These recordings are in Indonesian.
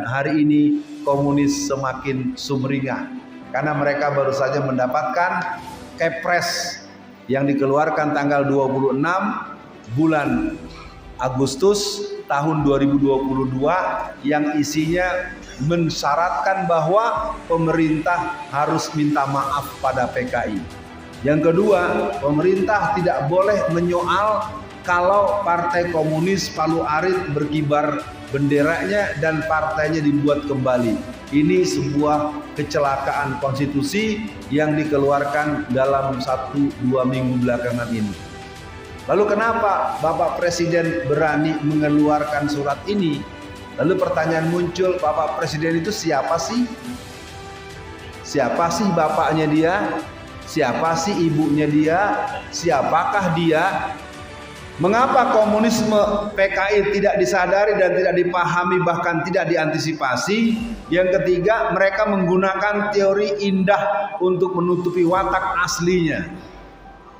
Hari ini komunis semakin sumringah karena mereka baru saja mendapatkan Kepres yang dikeluarkan tanggal 26 bulan Agustus tahun 2022 yang isinya mensyaratkan bahwa pemerintah harus minta maaf pada PKI. Yang kedua, pemerintah tidak boleh menyoal kalau Partai Komunis Palu Arit berkibar benderanya dan partainya dibuat kembali. Ini sebuah kecelakaan konstitusi yang dikeluarkan dalam 1-2 minggu belakangan ini. Lalu kenapa Bapak Presiden berani mengeluarkan surat ini? Lalu pertanyaan muncul, Bapak Presiden itu siapa sih? Siapa sih bapaknya dia? Siapa sih ibunya dia? Siapakah dia? Mengapa komunisme PKI tidak disadari dan tidak dipahami, bahkan tidak diantisipasi? Yang ketiga, mereka menggunakan teori indah untuk menutupi watak aslinya.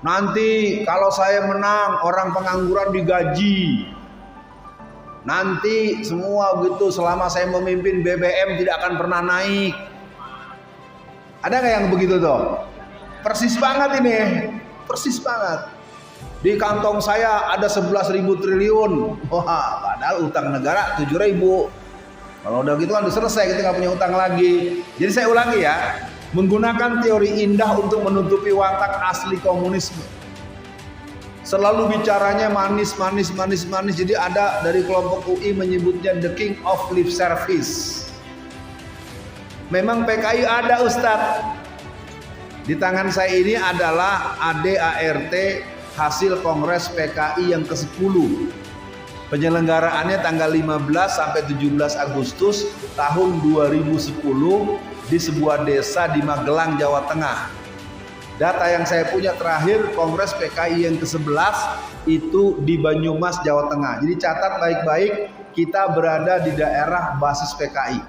Nanti kalau saya menang, orang pengangguran digaji. Nanti semua gitu, selama saya memimpin BBM tidak akan pernah naik. Ada nggak yang begitu tuh? Persis banget ini, persis banget. Di kantong saya ada 11.000 triliun. Wah, padahal utang negara 7.000. Kalau udah gitu kan udah selesai, kita nggak punya utang lagi. Jadi saya ulangi ya, menggunakan teori indah untuk menutupi watak asli komunisme. Selalu bicaranya manis. Jadi ada dari kelompok UI menyebutnya the king of lip service. Memang PKI ada, Ustadz. Di tangan saya ini adalah ADART hasil Kongres PKI yang ke-10. Penyelenggaraannya tanggal 15 sampai 17 Agustus tahun 2010 di sebuah desa di Magelang, Jawa Tengah. Data yang saya punya terakhir Kongres PKI yang ke-11 itu di Banyumas, Jawa Tengah. Jadi catat baik-baik, kita berada di daerah basis PKI.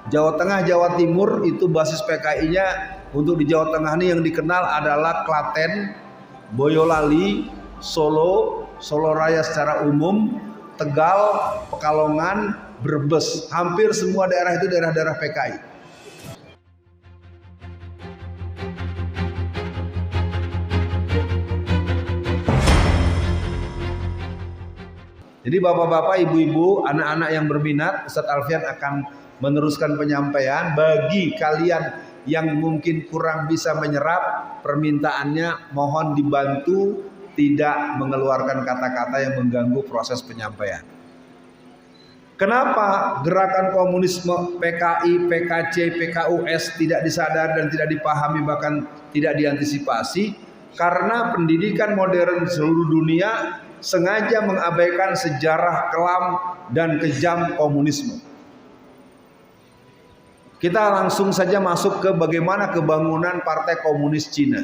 Jawa Tengah, Jawa Timur itu basis PKI-nya. Untuk di Jawa Tengah ini yang dikenal adalah Klaten, Boyolali, Solo, Solo Raya secara umum, Tegal, Pekalongan, Brebes. Hampir semua daerah itu daerah-daerah PKI. Jadi bapak-bapak, ibu-ibu, anak-anak yang berminat, Ustadz Alfian akan meneruskan penyampaian. Bagi kalian yang mungkin kurang bisa menyerap permintaannya, mohon dibantu tidak mengeluarkan kata-kata yang mengganggu proses penyampaian. Kenapa gerakan komunisme PKI, PKC, PKUS tidak disadari dan tidak dipahami, bahkan tidak diantisipasi? Karena pendidikan modern seluruh dunia sengaja mengabaikan sejarah kelam dan kejam komunisme. Kita langsung saja masuk ke bagaimana kebangunan Partai Komunis Cina.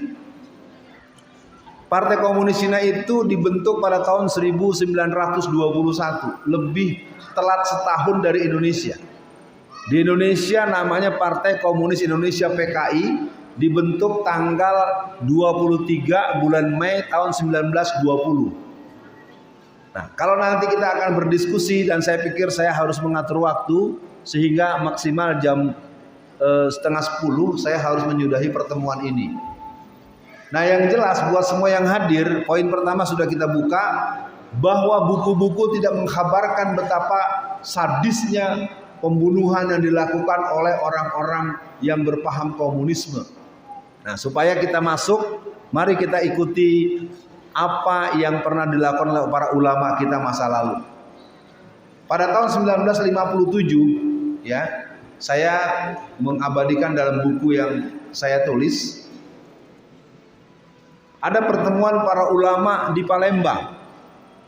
Partai Komunis Cina itu dibentuk pada tahun 1921, lebih telat setahun dari Indonesia. Di Indonesia namanya Partai Komunis Indonesia PKI, dibentuk tanggal 23 bulan Mei tahun 1920. Nah, kalau nanti kita akan berdiskusi dan saya pikir saya harus mengatur waktu sehingga maksimal jam 9:30 saya harus menyudahi pertemuan ini. Nah, yang jelas buat semua yang hadir, poin pertama sudah kita buka, bahwa buku-buku tidak mengkhabarkan betapa sadisnya pembunuhan yang dilakukan oleh orang-orang yang berpaham komunisme. Nah, supaya kita masuk, mari kita ikuti apa yang pernah dilakukan oleh para ulama kita masa lalu. Pada tahun 1957 ya, saya mengabadikan dalam buku yang saya tulis, ada pertemuan para ulama di Palembang.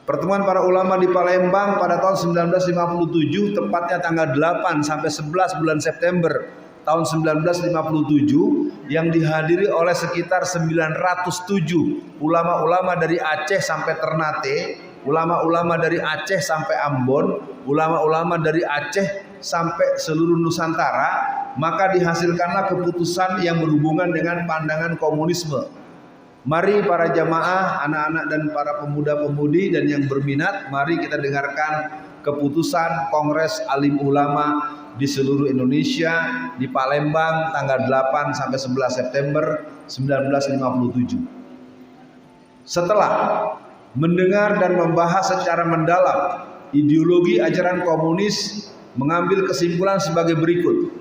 Pertemuan para ulama di Palembang pada tahun 1957, tepatnya tanggal 8 sampai 11 bulan September tahun 1957, yang dihadiri oleh sekitar 907 ulama-ulama dari Aceh sampai Ternate, ulama-ulama dari Aceh sampai Ambon, ulama-ulama dari Aceh sampai seluruh Nusantara. Maka dihasilkanlah keputusan yang berhubungan dengan pandangan komunisme. Mari para jamaah, anak-anak dan para pemuda-pemudi dan yang berminat, mari kita dengarkan keputusan Kongres Alim Ulama di seluruh Indonesia, di Palembang tanggal 8 sampai 11 September 1957. Setelah mendengar dan membahas secara mendalam ideologi ajaran komunis, mengambil kesimpulan sebagai berikut.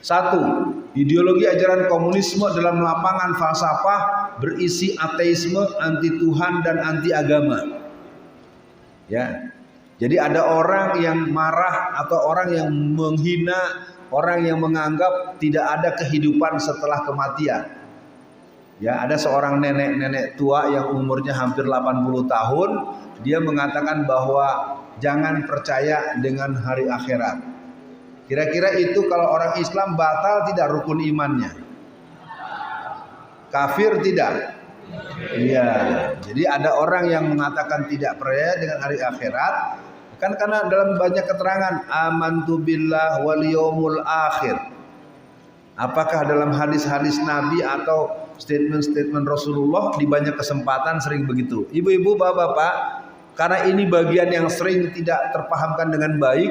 1. Ideologi ajaran komunisme dalam lapangan falsafah berisi ateisme, anti Tuhan dan anti agama. Ya. Jadi ada orang yang marah atau orang yang menghina, orang yang menganggap tidak ada kehidupan setelah kematian. Ya, ada seorang nenek-nenek tua yang umurnya hampir 80 tahun, dia mengatakan bahwa jangan percaya dengan hari akhirat. Kira-kira itu kalau orang Islam batal tidak rukun imannya? Kafir tidak? Iya. Jadi ada orang yang mengatakan tidak percaya dengan hari akhirat, kan karena dalam banyak keterangan amantu billah wal yaumul akhir. Apakah dalam hadis-hadis Nabi atau statement-statement Rasulullah di banyak kesempatan sering begitu. Ibu-ibu, bapak-bapak, karena ini bagian yang sering tidak terpahamkan dengan baik,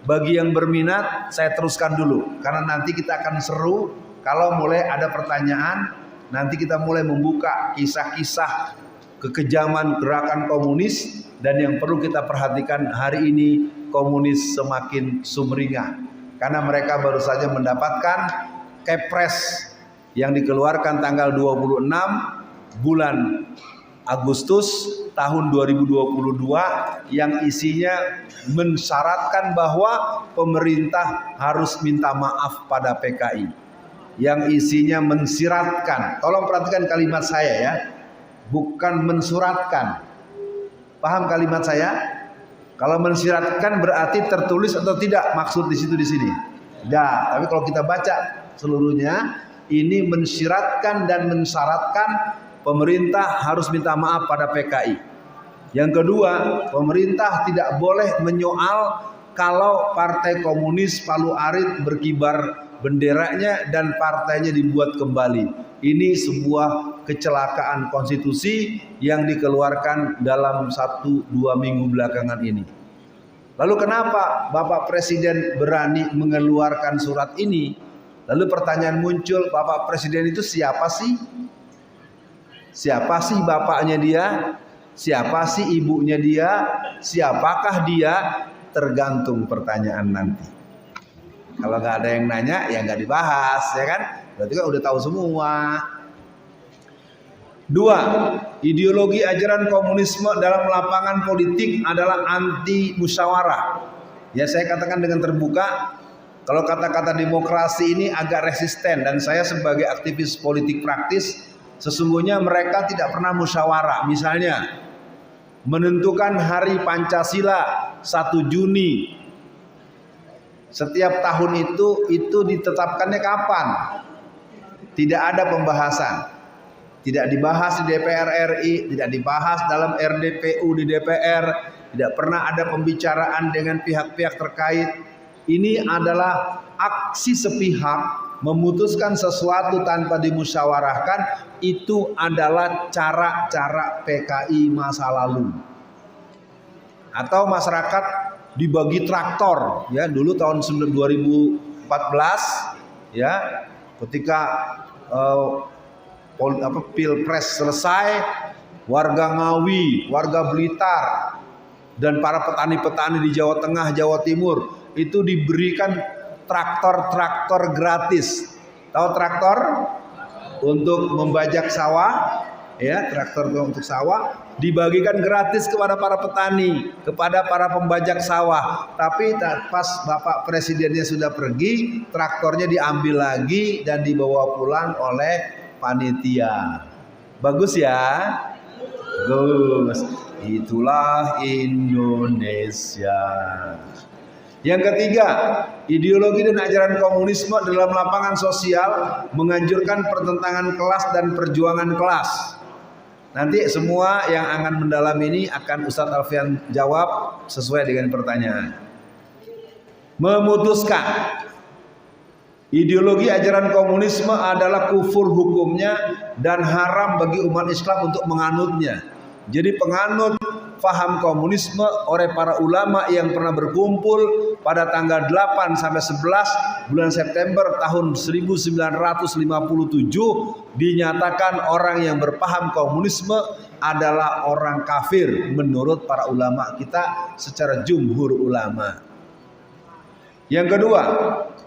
bagi yang berminat saya teruskan dulu. Karena nanti kita akan seru kalau mulai ada pertanyaan, nanti kita mulai membuka kisah-kisah kekejaman gerakan komunis, dan yang perlu kita perhatikan hari ini komunis semakin sumringah karena mereka baru saja mendapatkan kepres yang dikeluarkan tanggal 26 bulan Agustus tahun 2022 yang isinya mensyaratkan bahwa pemerintah harus minta maaf pada PKI. Yang isinya mensiratkan, tolong perhatikan kalimat saya ya, bukan mensuratkan. Paham kalimat saya? Kalau mensiratkan berarti tertulis atau tidak maksud di situ di sini. Tidak. Tapi kalau kita baca seluruhnya, ini mensiratkan dan mensyaratkan pemerintah harus minta maaf pada PKI. Yang kedua, pemerintah tidak boleh menyoal kalau Partai Komunis Palu Arit berkibar benderanya dan partainya dibuat kembali. Ini sebuah kecelakaan konstitusi yang dikeluarkan dalam 1-2 minggu belakangan ini. Lalu kenapa Bapak Presiden berani mengeluarkan surat ini? Lalu pertanyaan muncul, Bapak Presiden itu siapa sih? Siapa sih bapaknya dia? Siapa sih ibunya dia? Siapakah dia? Tergantung pertanyaan nanti. Kalau nggak ada yang nanya, ya nggak dibahas, ya kan? Berarti kan udah tahu semua. 2. Ideologi ajaran komunisme dalam lapangan politik adalah anti musyawarah. Ya, saya katakan dengan terbuka, kalau kata-kata demokrasi ini agak resisten, dan saya sebagai aktivis politik praktis, sesungguhnya mereka tidak pernah musyawarah. Misalnya, menentukan hari Pancasila 1 Juni. Setiap tahun itu ditetapkannya kapan? Tidak ada pembahasan. Tidak dibahas di DPR RI, tidak dibahas dalam RDPU di DPR, tidak pernah ada pembicaraan dengan pihak-pihak terkait. Ini adalah aksi sepihak memutuskan sesuatu tanpa dimusyawarahkan. Itu adalah cara-cara PKI masa lalu. Atau masyarakat dibagi traktor, ya, dulu tahun 2014, ya, ketika Pilpres selesai, warga Ngawi, warga Blitar, dan para petani-petani di Jawa Tengah, Jawa Timur itu diberikan traktor-traktor gratis. Tahu traktor? Untuk membajak sawah, ya, traktor untuk sawah dibagikan gratis kepada para petani, kepada para pembajak sawah. Tapi pas Bapak Presidennya sudah pergi, traktornya diambil lagi dan dibawa pulang oleh panitia. Bagus ya? Bagus. Itulah Indonesia. Yang ketiga, ideologi dan ajaran komunisme dalam lapangan sosial menganjurkan pertentangan kelas dan perjuangan kelas. Nanti semua yang akan mendalam ini akan Ustadz Alfian jawab sesuai dengan pertanyaan. Memutuskan ideologi ajaran komunisme adalah kufur hukumnya dan haram bagi umat Islam untuk menganutnya. Jadi penganut faham komunisme oleh para ulama yang pernah berkumpul pada tanggal 8 sampai 11 bulan September tahun 1957 dinyatakan orang yang berpaham komunisme adalah orang kafir menurut para ulama kita secara jumhur ulama. Yang kedua,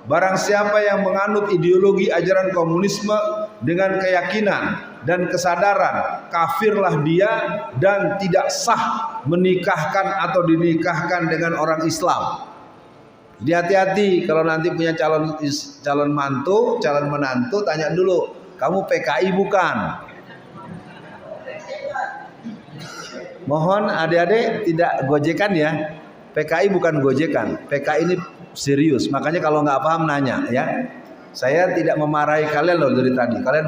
barang siapa yang menganut ideologi ajaran komunisme dengan keyakinan dan kesadaran, kafirlah dia dan tidak sah menikahkan atau dinikahkan dengan orang Islam. Jadi hati-hati kalau nanti punya calon mantu, calon menantu, tanya dulu, kamu PKI bukan? Mohon adik-adik tidak gojekan ya. PKI bukan gojekan. PKI ini serius. Makanya kalau nggak paham nanya ya. Saya tidak memarahi kalian loh dari tadi. Kalian